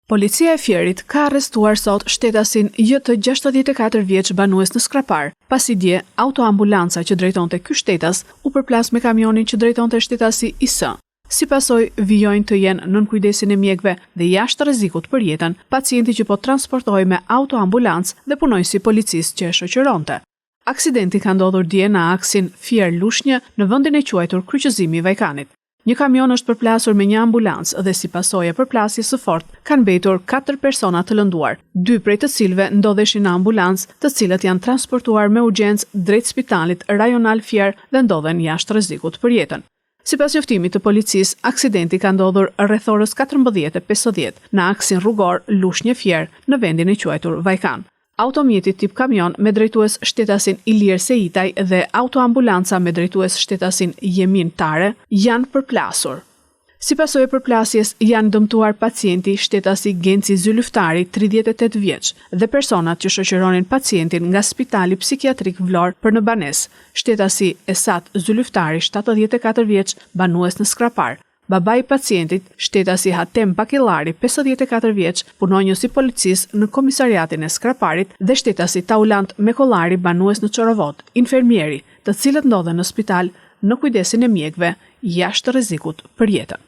Policia e Fierit ka arrestuar sot shtetasin J. 64 vjeç banues në Skrapar, pasi dje autoambulanca që drejtonte ky shtetas u përplas me kamionin që drejtonte shtetasi IS. Si pasojë, vijojnë të jenë nën kujdesin e mjekëve dhe jashtë rrezikut për jetën, pacienti që po transportohej me autoambulancë dhe punonjësi policisë që e shoqëronte. Aksidenti ka ndodhur dje në aksin Fier-Lushnjë në vendin e quajtur Kryqëzimi i Vajkanit. Një kamion është përplasur me një ambulancë dhe si pasojë e përplasjes së fortë kanë mbetur 4 persona të lënduar, 2 prej të cilëve ndodheshin në ambulancë, të cilët janë transportuar me urgjencë drejt spitalit rajonal Fier dhe ndodhen jashtë rrezikut për jetën. Sipas njoftimit të policisë, aksidenti ka ndodhur rreth orës 14:50 në aksin rrugor Lushnjë-Fier në vendin e quajtur Vajkan. Automjeti tip kamion me drejtues shtetasin Ilir Seitaj dhe autoambulanca me drejtues shtetasin Jemin Tare janë përplasur. Si pasojë e përplasjes janë dëmtuar pacienti shtetasi Genci Zylyftari 38 vjeç dhe personat që shoqëronin pacientin nga Spitali Psikiatrik Vlorë për në banesë, shtetasi Esat Zylyftari 74 vjeç banues në Skrapar. Babai i pacientit, shtetasi Hatem Bakellari, 54 vjeç, punonjës i policisë në komisariatin e Skraparit dhe shtetasi Taulant Mekollari, banues në Çorovot, infermieri, të cilët ndodhen në spital në kujdesin e mjekëve jashtë rrezikut për jetën.